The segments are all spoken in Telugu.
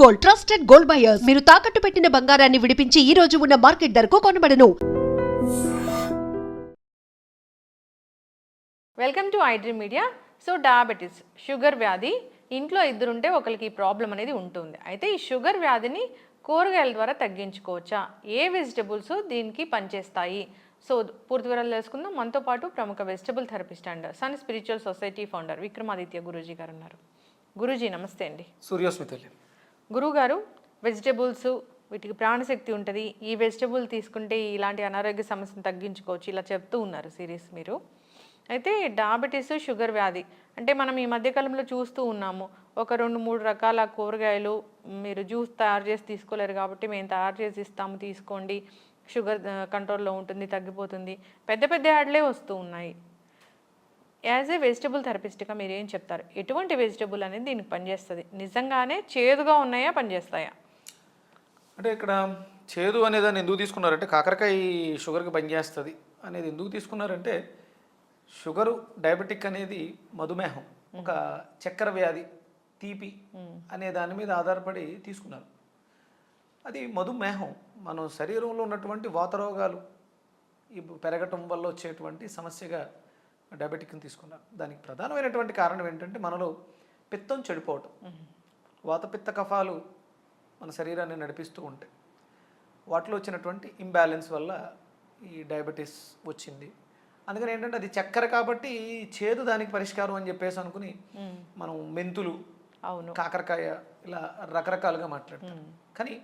Gold, trusted gold buyers. మీరు తాకట్టు పెట్టిన బంగారాన్ని విడిపించి ఈ రోజు ఉన్న మార్కెట్ ధరకు కొనబడను. Welcome to iDream Media. So diabetes, sugar వ్యాధి ఇంట్లో ఇద్దరుంటే ఒకరికి ఈ ప్రాబ్లం అనేది ఉంటుంది. అయితే ఈ షుగర్ వ్యాధిని కూరగాయల ద్వారా తగ్గించుకోవచ్చా? ఏ వెజిటబుల్స్ దీనికి పనిచేస్తాయి? సో పూర్తి వివరాలు తెలుసుకుందాం. మనతో పాటు ప్రముఖ vegetable therapist and sun spiritual society founder Vikramaditya Guruji గారు ఉన్నారు. గురూజీ నమస్తే అండి. సూర్యోస్మితల్లి. గురువుగారు, వెజిటబుల్స్ వీటికి ప్రాణశక్తి ఉంటుంది, ఈ వెజిటబుల్ తీసుకుంటే ఇలాంటి అనారోగ్య సమస్యను తగ్గించుకోవచ్చు, ఇలా చెప్తూ ఉన్నారు సిరీస్ మీరు. అయితే డయాబెటీస్, షుగర్ వ్యాధి అంటే మనం ఈ మధ్యకాలంలో చూస్తూ ఉన్నాము. ఒక 2-3 రకాల కూరగాయలు మీరు జ్యూస్ తయారు చేసి తీసుకోలేరు కాబట్టి మేము తయారు చేసి ఇస్తాము, తీసుకోండి, షుగర్ కంట్రోల్లో ఉంటుంది, తగ్గిపోతుంది, పెద్ద పెద్ద యాడ్లే వస్తూ ఉన్నాయి. యాజ్ ఏ వెజిటబుల్ థెరపిస్ట్గా మీరు ఏం చెప్తారు? ఎటువంటి వెజిటబుల్ అనేది దీనికి పనిచేస్తుంది? నిజంగానే చేదుగా ఉన్నాయా, పనిచేస్తాయా? అంటే ఇక్కడ చేదు అనేదాన్ని ఎందుకు తీసుకున్నారంటే, కాకరకాయ షుగర్కి పనిచేస్తుంది అనేది ఎందుకు తీసుకున్నారంటే, షుగరు, డయాబెటిక్ అనేది మధుమేహం, ఒక చక్కెర వ్యాధి, తీపి అనే దాని మీద ఆధారపడి తీసుకున్నారు. అది మధుమేహం మన శరీరంలో ఉన్నటువంటి వాతరోగాలు పెరగటం వల్ల వచ్చేటువంటి సమస్యగా డయాబెటిక్ని తీసుకున్నారు. దానికి ప్రధానమైనటువంటి కారణం ఏంటంటే, మనలో పిత్తం చెడిపోవటం. వాతపిత్త కఫాలు మన శరీరాన్ని నడిపిస్తూ ఉంటాయి. వాటిలో వచ్చినటువంటి ఇంబ్యాలెన్స్ వల్ల ఈ డయాబెటీస్ వచ్చింది. అందుకని ఏంటంటే, అది చక్కెర కాబట్టి చేదు దానికి పరిష్కారం అని చెప్పేసి అనుకుని మనం మెంతులు, అవును, కాకరకాయ ఇలా రకరకాలుగా మాట్లాడతాం. కానీ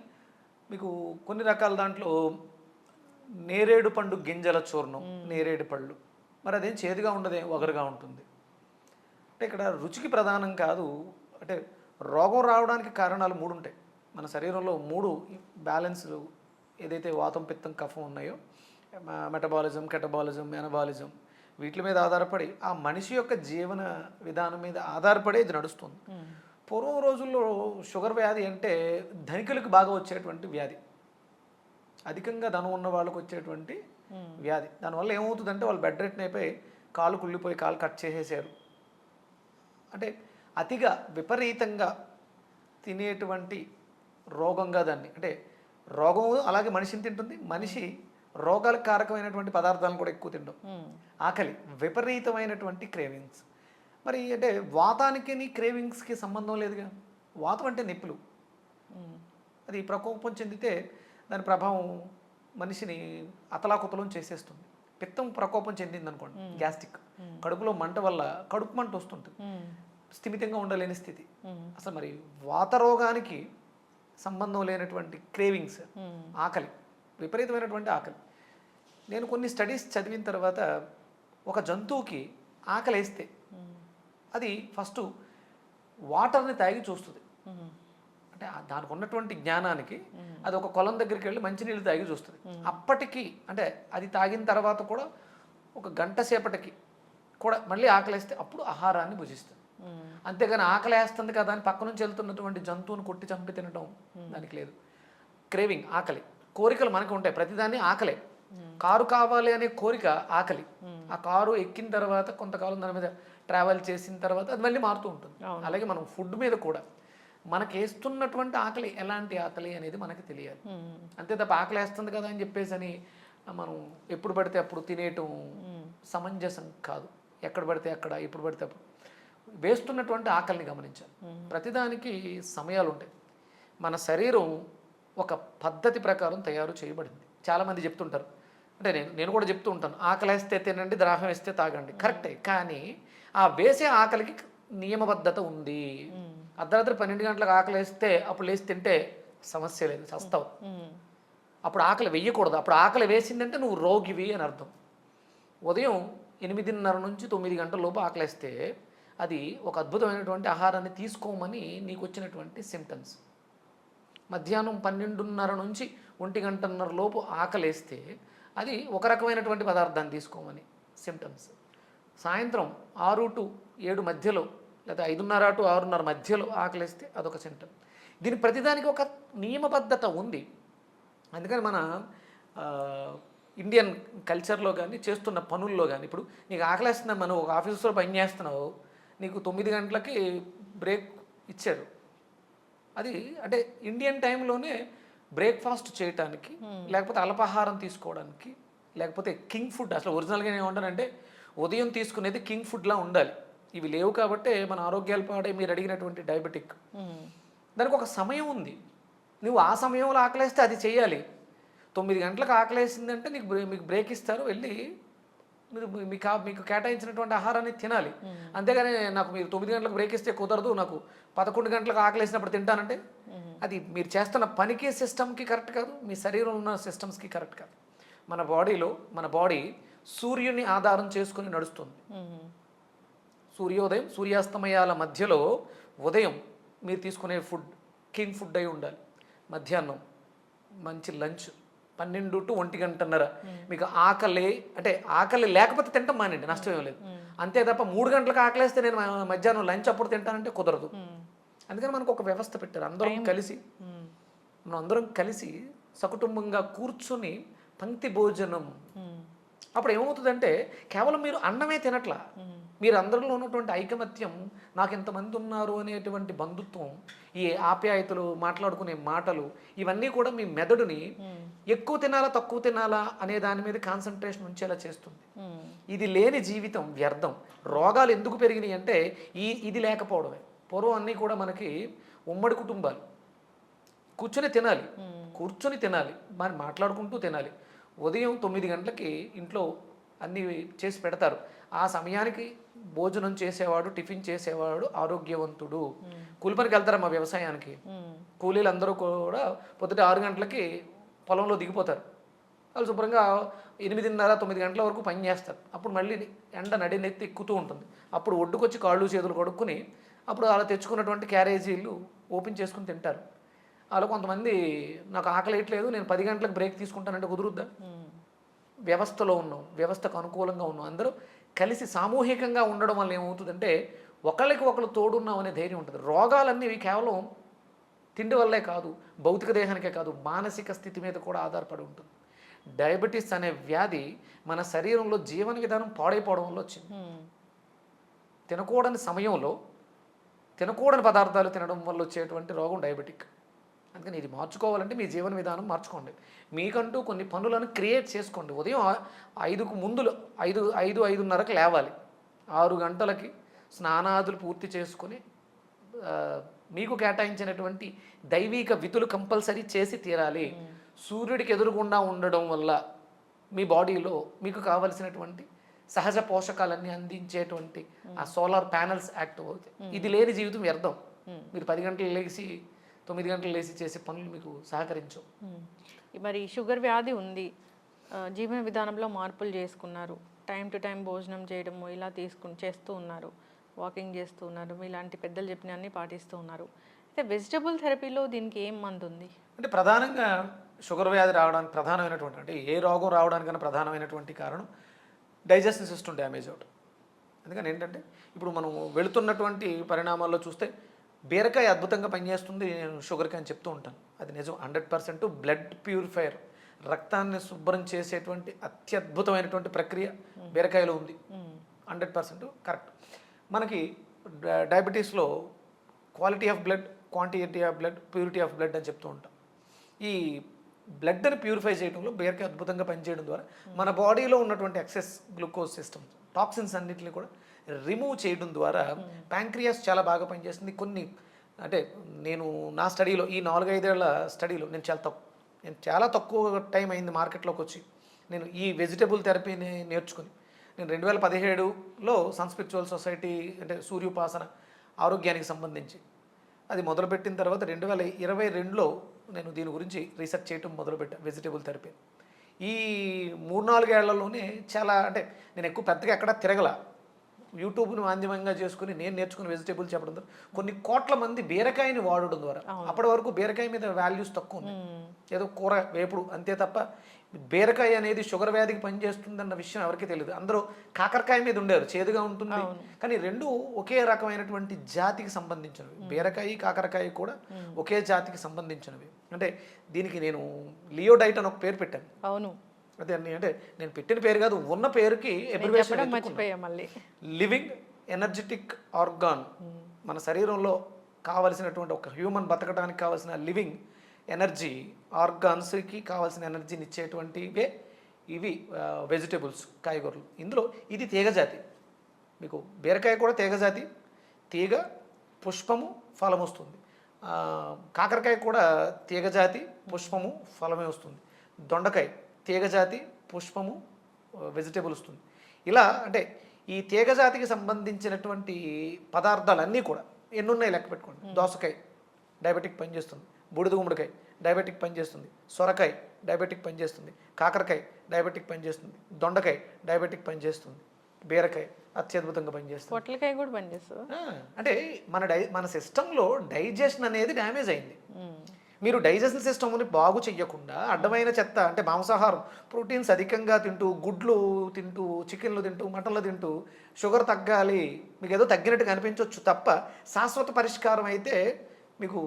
మీకు కొన్ని రకాల దాంట్లో నేరేడు పండు గింజల చూర్ణం, నేరేడు పళ్ళు, మరి అదేం చేదుగా ఉండదే, ఒగరుగా ఉంటుంది. అంటే ఇక్కడ రుచికి ప్రధానం కాదు. అంటే రోగం రావడానికి కారణాలు 3 ఉంటాయి. మన శరీరంలో 3 బ్యాలెన్స్ ఏదైతే వాతం, పిత్తం, కఫం ఉన్నాయో, మెటబాలిజం, కెటబాలిజం, ఎనబాలిజం, వీటి మీద ఆధారపడి ఆ మనిషి యొక్క జీవన విధానం మీద ఆధారపడి ఇది నడుస్తుంది. పూర్వం రోజుల్లో షుగర్ వ్యాధి అంటే ధనికులకు బాగా వచ్చేటువంటి వ్యాధి, అధికంగా ధనం ఉన్న వాళ్ళకు వచ్చేటువంటి వ్యాధి. దానివల్ల ఏమవుతుందంటే, వాళ్ళు బెడ్ రెట్ని అయిపోయి కాలు కుళ్ళిపోయి కాలు కట్ చేసేసారు. అంటే అతిగా విపరీతంగా తినేటువంటి రోగంగా దాన్ని, అంటే రోగం అలాగే మనిషిని తింటుంది, మనిషి రోగాలకు కారకమైనటువంటి పదార్థాలను కూడా ఎక్కువ తినడం, ఆకలి, విపరీతమైనటువంటి క్రేవింగ్స్. మరి అంటే వాతానికి క్రేవింగ్స్కి సంబంధం లేదుగా. వాతం అంటే నిప్పులు, అది ప్రకోపం చెందితే దాని ప్రభావం మనిషిని అతలాకుతలం చేసేస్తుంది. పిత్తం ప్రకోపం చెందింది అనుకోండి, గ్యాస్ట్రిక్, కడుపులో మంట వల్ల కడుపు మంట వస్తుంటుంది, స్థిమితంగా ఉండలేని స్థితి. అసలు మరి వాత రోగానికి సంబంధం లేనటువంటి క్రేవింగ్స్, ఆకలి, విపరీతమైనటువంటి ఆకలి. నేను కొన్ని స్టడీస్ చదివిన తర్వాత, ఒక జంతువుకి ఆకలి వేస్తే అది ఫస్ట్ వాటర్ని తాగి చూస్తుంది. అంటే దానికి ఉన్నటువంటి జ్ఞానానికి అది ఒక కొలం దగ్గరికి వెళ్ళి మంచినీళ్ళు తాగి చూస్తుంది. అప్పటికి అంటే అది తాగిన తర్వాత కూడా ఒక గంట సేపటికి కూడా మళ్ళీ ఆకలిస్తే అప్పుడు ఆహారాన్ని భుజిస్తుంది. అంతేగాని ఆకలి వేస్తుంది కదా అని పక్క నుంచి వెళ్తున్నటువంటి జంతువుని కొట్టి చంపి తినడం దానికి లేదు. క్రేవింగ్, ఆకలి, కోరికలు మనకు ఉంటాయి, ప్రతిదాన్ని ఆకలే. కారు కావాలి అనే కోరిక ఆకలి. ఆ కారు ఎక్కిన తర్వాత కొంతకాలం దాని మీద ట్రావెల్ చేసిన తర్వాత అది మళ్ళీ మారుతూ ఉంటుంది. అలాగే మనం ఫుడ్ మీద కూడా మనకి వేస్తున్నటువంటి ఆకలి ఎలాంటి ఆకలి అనేది మనకి తెలియాలి. అంతే తప్ప ఆకలి వేస్తుంది కదా అని చెప్పేసి అని మనం ఎప్పుడు పడితే అప్పుడు తినేయటం సమంజసం కాదు. ఎక్కడ పడితే అక్కడ, ఎప్పుడు పడితే అప్పుడు వేస్తున్నటువంటి ఆకలిని గమనించాలి. ప్రతిదానికి సమయాలు ఉంటాయి. మన శరీరం ఒక పద్ధతి ప్రకారం తయారు చేయబడింది. చాలామంది చెప్తుంటారు, అంటే నేను కూడా చెప్తూ ఉంటాను, ఆకలి వేస్తే తినండి, దాహం వేస్తే తాగండి. కరెక్టే, కానీ ఆ వేసే ఆకలికి నియమబద్ధత ఉంది. అర్ధరాత్రి 12 గంటలకు ఆకలి వేస్తే అప్పుడు లేచి తింటే సమస్య లేదు, చస్తావు. అప్పుడు ఆకలి వేయకూడదు. అప్పుడు ఆకలి వేసిందంటే నువ్వు రోగివి అని అర్థం. ఉదయం 8:30 నుంచి 9 గంటల లోపు ఆకలి వేస్తే అది ఒక అద్భుతమైనటువంటి ఆహారాన్ని తీసుకోమని నీకు వచ్చినటువంటి సిమ్టమ్స్. మధ్యాహ్నం 12:30 నుంచి 1 గంటన్నర లోపు ఆకలేస్తే అది ఒక రకమైనటువంటి పదార్థాన్ని తీసుకోమని సిమ్టమ్స్. సాయంత్రం 6 to 7 మధ్యలో, లేదా 5:30 to 6:30 మధ్యలో ఆకలిస్తే అదొక సిమ్టమ్. దీని ప్రతిదానికి ఒక నియమబద్ధత ఉంది. అందుకని మన ఇండియన్ కల్చర్లో కానీ చేస్తున్న పనుల్లో కానీ, ఇప్పుడు నీకు ఆకలిస్తున్నా, మనం ఒక ఆఫీసులో పని చేస్తున్నావు, నీకు 9 గంటలకి బ్రేక్ ఇచ్చారు, అది అంటే ఇండియన్ టైంలోనే బ్రేక్ఫాస్ట్ చేయటానికి, లేకపోతే అల్పాహారం తీసుకోవడానికి, లేకపోతే కింగ్ ఫుడ్. అసలు ఒరిజినల్గా ఏమంటానంటే ఉదయం తీసుకునేది కింగ్ ఫుడ్లా ఉండాలి. ఇవి లేవు కాబట్టే మన ఆరోగ్యాలు పాడే మీరు అడిగినటువంటి డయాబెటిక్. దానికి ఒక సమయం ఉంది. నువ్వు ఆ సమయంలో ఆకలేస్తే అది చేయాలి. 9 గంటలకు ఆకలేసిందంటే మీకు బ్రేక్ ఇస్తారు, వెళ్ళి మీరు మీకు కేటాయించినటువంటి ఆహారాన్ని తినాలి. అంతేగాని నాకు మీరు 9 గంటలకు బ్రేక్ ఇస్తే కుదరదు, నాకు 11 గంటలకు ఆకలేసినప్పుడు తింటానంటే అది మీరు చేస్తున్న పనికి సిస్టమ్కి కరెక్ట్ కాదు, మీ శరీరంలో ఉన్న సిస్టమ్స్కి కరెక్ట్ కాదు. మన బాడీ సూర్యుని ఆధారం చేసుకుని నడుస్తుంది. సూర్యోదయం సూర్యాస్తమయాల మధ్యలో ఉదయం మీరు తీసుకునే ఫుడ్ కింగ్ ఫుడ్ అయి ఉండాలి. మధ్యాహ్నం మంచి లంచ్ 12 to 1 గంటన్నర. మీకు ఆకలి లేకపోతే తింటాం మానండి, నష్టం ఏం లేదు. అంతే తప్ప 3 గంటలకు ఆకలేస్తే నేను మధ్యాహ్నం లంచ్ అప్పుడు తింటానంటే కుదరదు. అందుకని మనకు ఒక వ్యవస్థ పెట్టారు. మనం అందరం కలిసి సకుటుంబంగా కూర్చొని పంక్తి భోజనం. అప్పుడు ఏమవుతుందంటే కేవలం మీరు అన్నమే తినట్లా, మీరు అందరిలో ఉన్నటువంటి ఐకమత్యం, నాకు ఎంతమంది ఉన్నారు అనేటువంటి బంధుత్వం, ఈ ఆప్యాయతలు, మాట్లాడుకునే మాటలు, ఇవన్నీ కూడా మీ మెదడుని ఎక్కువ తినాలా తక్కువ తినాలా అనే దాని మీద కాన్సన్ట్రేషన్ ఉంచేలా చేస్తుంది. ఇది లేని జీవితం వ్యర్థం. రోగాలు ఎందుకు పెరిగినాయి అంటే ఇది లేకపోవడమే. పూర్వం అన్నీ కూడా మనకి ఉమ్మడి కుటుంబాలు, కూర్చొని తినాలి, మరి మాట్లాడుకుంటూ తినాలి. ఉదయం 9 గంటలకి ఇంట్లో అన్నీ చేసి పెడతారు. ఆ సమయానికి భోజనం చేసేవాడు, టిఫిన్ చేసేవాడు ఆరోగ్యవంతుడు. కూలి పనికి వెళ్తారమ్మా వ్యవసాయానికి, కూలీలు అందరూ కూడా పొద్దుట 6 గంటలకి పొలంలో దిగిపోతారు. వాళ్ళు శుభ్రంగా 8:30, 9 గంటల వరకు పని చేస్తారు. అప్పుడు మళ్ళీ ఎండ నడినెత్తి ఎక్కుతూ ఉంటుంది. అప్పుడు ఒడ్డుకొచ్చి కాళ్ళు చేతులు కడుక్కుని అప్పుడు అలా తెచ్చుకున్నటువంటి క్యారేజీలు ఓపెన్ చేసుకుని తింటారు. అలా కొంతమంది నాకు ఆకలేయట్లేదు, నేను 10 గంటలకు బ్రేక్ తీసుకుంటానంటే కుదురుద్దా? వ్యవస్థలో ఉన్నాం, వ్యవస్థకు అనుకూలంగా ఉన్నాం. అందరూ కలిసి సామూహికంగా ఉండడం వల్ల ఏమవుతుందంటే ఒకళ్ళకి ఒకళ్ళు తోడున్నాం అనే ధైర్యం ఉంటుంది. రోగాలన్నీ కేవలం తిండి వల్లే కాదు, భౌతిక దేహానికే కాదు, మానసిక స్థితి మీద కూడా ఆధారపడి ఉంటుంది. డయాబెటీస్ అనే వ్యాధి మన శరీరంలో జీవన విధానం పాడైపోవడం వల్ల వచ్చింది. తినకూడని సమయంలో తినకూడని పదార్థాలు తినడం వల్ల వచ్చేటువంటి రోగం డయాబెటిక్. అందుకని ఇది మార్చుకోవాలంటే మీ జీవన విధానం మార్చుకోండి. మీకంటూ కొన్ని పనులను క్రియేట్ చేసుకోండి. ఉదయం 5కు ముందు 5:30కు లేవాలి. 6 గంటలకి స్నానాదులు పూర్తి చేసుకొని మీకు కేటాయించినటువంటి దైవిక విధులు కంపల్సరీ చేసి తీరాలి. సూర్యుడికి ఎదురుగుండా ఉండడం వల్ల మీ బాడీలో మీకు కావలసినటువంటి సహజ పోషకాలన్నీ అందించేటువంటి ఆ సోలార్ ప్యానల్స్ యాక్టివ్ అవుతాయి. ఇది లేని జీవితం వ్యర్థం. మీరు 10 గంటలు లేచి 9 గంటలు లేచి చేసే పనులు మీకు సహకరించవు. మరి షుగర్ వ్యాధి ఉంది, జీవన విధానంలో మార్పులు చేసుకున్నారు, టైం టు టైం భోజనం చేయడము ఇలా చేస్తూ ఉన్నారు, వాకింగ్ చేస్తూ ఉన్నారు, ఇలాంటి పెద్దలు చెప్పిన అన్ని పాటిస్తూ ఉన్నారు. అయితే వెజిటబుల్ థెరపీలో దీనికి ఏం మందు ఉంది? అంటే ప్రధానంగా షుగర్ వ్యాధి రావడానికి ప్రధానమైనటువంటి, అంటే ఏ రోగం రావడానికన్నా ప్రధానమైనటువంటి కారణం డైజెషన్ సిస్టమ్ డ్యామేజ్ అవడం. అందుకని ఏంటంటే ఇప్పుడు మనం వెళుతున్నటువంటి పరిణామాల్లో చూస్తే బీరకాయ అద్భుతంగా పనిచేస్తుంది, నేను షుగర్కి అని చెప్తూ ఉంటాను. అది నిజం. 100% బ్లడ్ ప్యూరిఫైయర్, రక్తాన్ని శుభ్రం చేసేటువంటి అత్యద్భుతమైనటువంటి ప్రక్రియ బీరకాయలో ఉంది. 100% కరెక్ట్. మనకి డయాబెటీస్లో quality of blood, quantity of blood, purity of blood అని చెప్తూ ఉంటాం. ఈ బ్లడ్ని ప్యూరిఫై చేయడంలో బీరకాయ అద్భుతంగా పనిచేయడం ద్వారా మన బాడీలో ఉన్నటువంటి ఎక్సెస్ గ్లూకోజ్ సిస్టమ్, టాక్సిన్స్ అన్నింటినీ కూడా రిమూవ్ చేయడం ద్వారా ప్యాంక్రియాస్ చాలా బాగా పనిచేస్తుంది. కొన్ని అంటే నేను నా స్టడీలో ఈ 4-5 ఏళ్ల స్టడీలో నేను చాలా తక్కువ టైం అయింది మార్కెట్లోకి వచ్చి నేను ఈ వెజిటబుల్ థెరపీని నేర్చుకుని. నేను 2017లో సన్ స్పిరిచువల్ సొసైటీ అంటే సూర్యోపాసన ఆరోగ్యానికి సంబంధించి అది మొదలుపెట్టిన తర్వాత 2022లో నేను దీని గురించి రీసెర్చ్ చేయటం మొదలుపెట్టాను, వెజిటబుల్ థెరపీ. ఈ 3-4 ఏళ్లలోనే చాలా, అంటే నేను ఎక్కువ పెద్దగా ఎక్కడా తిరగల, యూట్యూబ్ను మాధ్యమంగా చేసుకుని నేను నేర్చుకుని వెజిటేబుల్ చెప్పడం ద్వారా కొన్ని కోట్ల మంది బీరకాయని వాడడం ద్వారా, అప్పటి వరకు బీరకాయ మీద వాల్యూస్ తక్కువ ఉన్నాయి, ఏదో కూర వేపుడు అంతే తప్ప బీరకాయ అనేది షుగర్ వ్యాధికి పనిచేస్తుందన్న విషయం ఎవరికీ తెలియదు. అందరూ కాకరకాయ మీద ఉండేవారు, చేదుగా ఉంటుంది. కానీ రెండు ఒకే రకమైనటువంటి జాతికి సంబంధించినవి. బీరకాయ కాకరకాయ కూడా ఒకే జాతికి సంబంధించినవి. అంటే దీనికి నేను లియో డైట్ అని ఒక పేరు పెట్టాను. అవును, అదే అంటే నేను పెట్టిన పేరు కాదు, ఉన్న పేరుకి మర్చిపోయా మళ్ళీ. లివింగ్ ఎనర్జెటిక్ ఆర్గాన్, మన శరీరంలో కావలసినటువంటి ఒక హ్యూమన్ బతకడానికి కావాల్సిన లివింగ్ ఎనర్జీ, ఆర్గాన్స్కి కావాల్సిన ఎనర్జీని ఇచ్చేటువంటివే ఇవి వెజిటేబుల్స్, కాయగూరలు. ఇందులో ఇది తీగజాతి. మీకు బీరకాయ కూడా తీగజాతి, తీగ పుష్పము ఫలం వస్తుంది. కాకరకాయ కూడా తీగజాతి, పుష్పము ఫలమే వస్తుంది. దొండకాయ తీగజాతి, పుష్పము వెజిటేబుల్ వస్తుంది. ఇలా అంటే ఈ తీగజాతికి సంబంధించినటువంటి పదార్థాలన్నీ కూడా ఎన్నున్నాయి లెక్క పెట్టుకోండి. దోసకాయ డయాబెటిక్ పనిచేస్తుంది, బూడిద గుమ్మడికాయ డయాబెటిక్ పనిచేస్తుంది, సొరకాయ డయాబెటిక్ పనిచేస్తుంది, కాకరకాయ డయాబెటిక్ పనిచేస్తుంది, దొండకాయ డయాబెటిక్ పనిచేస్తుంది, బీరకాయ అత్యద్భుతంగా పనిచేస్తుంది, పొట్లకాయ కూడా పనిచేస్తుంది. అంటే మన సిస్టంలో డైజెషన్ అనేది డ్యామేజ్ అయింది. మీరు డైజెషన్ సిస్టమ్ని బాగు చెయ్యకుండా అడ్డమైన చెత్త అంటే మాంసాహారం, ప్రోటీన్స్ అధికంగా తింటూ, గుడ్లు తింటూ, చికెన్లు తింటూ, మటన్లు తింటూ షుగర్ తగ్గాలి, మీకు ఏదో తగ్గినట్టు కనిపించవచ్చు తప్ప శాశ్వత పరిష్కారం అయితే మీకు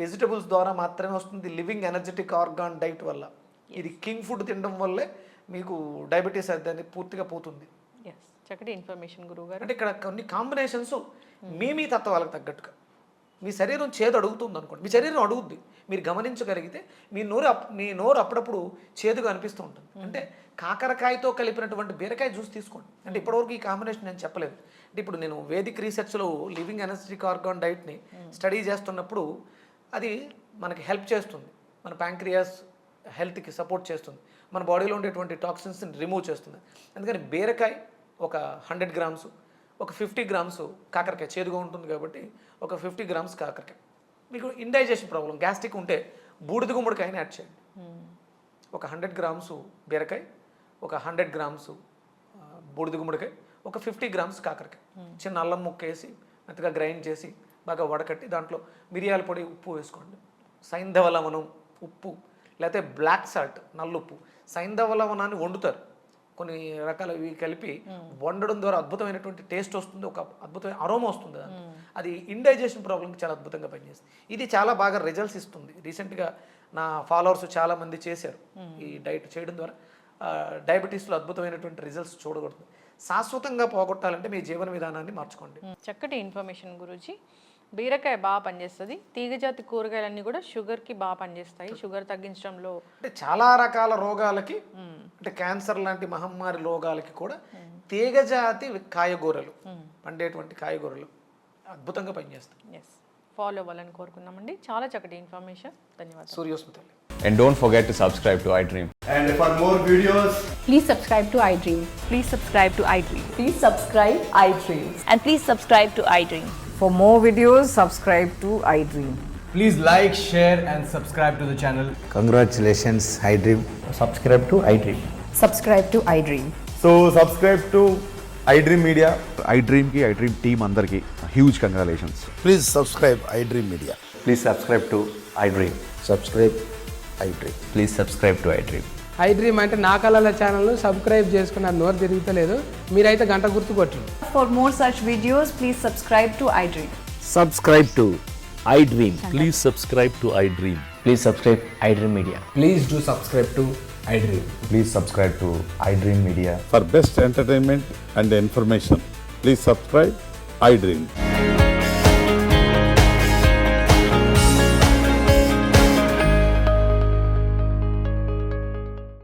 వెజిటబుల్స్ ద్వారా మాత్రమే వస్తుంది. లివింగ్ ఎనర్జెటిక్ ఆర్గాన్ డైట్ వల్ల, ఇది కింగ్ ఫుడ్ తినడం వల్లే మీకు డయాబెటీస్ అనేది పూర్తిగా పోతుంది. చక్కటి ఇన్ఫర్మేషన్ గురువుగారు. అంటే ఇక్కడ కొన్ని కాంబినేషన్స్ మీ తత్వాలకు తగ్గట్టుగా. మీ శరీరం చేదు అడుగుతుంది అనుకోండి, మీ శరీరం అడుగుద్ది, మీరు గమనించగలిగితే మీ నోరు అప్పుడప్పుడు చేదుగా అనిపిస్తూ ఉంటుంది. అంటే కాకరకాయతో కలిపినటువంటి బీరకాయ జ్యూస్ తీసుకోండి. అంటే ఇప్పటివరకు ఈ కాంబినేషన్ నేను చెప్పలేదు. అంటే ఇప్పుడు నేను వేదిక్ రీసెర్చ్లో లివింగ్ ఎనర్జెటిక్ ఆర్గాన్ డైట్ని స్టడీ చేస్తున్నప్పుడు అది మనకి హెల్ప్ చేస్తుంది. మన ప్యాంక్రియాస్ హెల్త్కి సపోర్ట్ చేస్తుంది, మన బాడీలో ఉండేటువంటి టాక్సిన్స్ని రిమూవ్ చేస్తుంది. అందుకని బీరకాయ ఒక 100 గ్రామ్స్, ఒక 50 గ్రామ్స్ కాకరకాయ, చేదుగా ఉంటుంది కాబట్టి ఒక 50 గ్రామ్స్ కాకరకాయ. మీకు ఇండైజెషన్ ప్రాబ్లం, గ్యాస్ట్రిక్ ఉంటే బూడిద గుమ్మడికాయని యాడ్ చేయండి. ఒక 100 గ్రామ్స్ బీరకాయ, ఒక 100 గ్రామ్స్ బూడిద గుమ్మడికాయ, ఒక 50 గ్రామ్స్ కాకరకాయ. చిన్న అల్లం ముక్క వేసి మెత్తగా గ్రైండ్ చేసి బాగా వడకట్టి దాంట్లో మిరియాల పొడి, ఉప్పు వేసుకోండి. సైంధవ లవణం, ఉప్పు, లేకపోతే బ్లాక్ సాల్ట్, నల్లుప్పు. సైంధవ లవణాన్ని వండుతారు, కొన్ని రకాల ఇవి కలిపి వండడం ద్వారా అద్భుతమైనటువంటి టేస్ట్ వస్తుంది, ఒక అద్భుతమైన అరోమా వస్తుంది. అది ఇండైజెషన్ ప్రాబ్లంకి చాలా అద్భుతంగా పనిచేస్తుంది. ఇది చాలా బాగా రిజల్ట్స్ ఇస్తుంది. రీసెంట్గా నా ఫాలోవర్స్ చాలామంది చేశారు ఈ డైట్ చేయడం ద్వారా. డయాబెటీస్లో అద్భుతమైనటువంటి రిజల్ట్స్ చూడకూడదు. శాశ్వతంగా పోగొట్టాలంటే మీ జీవన విధానాన్ని మార్చుకోండి. చక్కటి ఇన్ఫర్మేషన్ గురూజీ. బీరకాయ బాగా పనిచేస్తుంది. తీగజాతి కూరగాయలన్నీ కూడా షుగర్కి బాగా పనిచేస్తాయి, షుగర్ తగ్గించడంలో. అంటే చాలా రకాల రోగాలకి, అంటే క్యాన్సర్ లాంటి మహమ్మారి రోగాలకి కూడా తీగజాతి కాయగూరలు, పండేటువంటి కాయగూరలు అద్భుతంగా పనిచేస్తాయి. ఫాలో అవ్వాలని కోరుకున్నామండి. చాలా చక్కటి ఇన్ఫర్మేషన్. ధన్యవాదాలు. సూర్యోస్మితల్లి. And don't forget to subscribe to iDream. And for more videos, please subscribe to iDream. Please subscribe to iDream. Please subscribe iDream. And please subscribe to iDream. For more videos, subscribe to iDream. please like, share and subscribe to the channel. Congratulations, iDream. Subscribe to iDream. Subscribe to iDream. So subscribe to iDream Media. iDream ki iDream team andarki huge congratulations. Please subscribe iDream Media. Please subscribe to iDream. Subscribe iDream. Please subscribe to iDream. iDream అంటే నా కళల ఛానల్ను సబ్స్క్రైబ్ చేసుకున్న నోరు తిరుగుతలేదు, మీరైతే గంట గుర్తు కొట్టండి. For more such videos, please subscribe to iDream. Subscribe to iDream. Please subscribe to iDream. Please subscribe iDream Media. Please do subscribe to iDream. Please subscribe to iDream Media. For best entertainment and information, please subscribe iDream.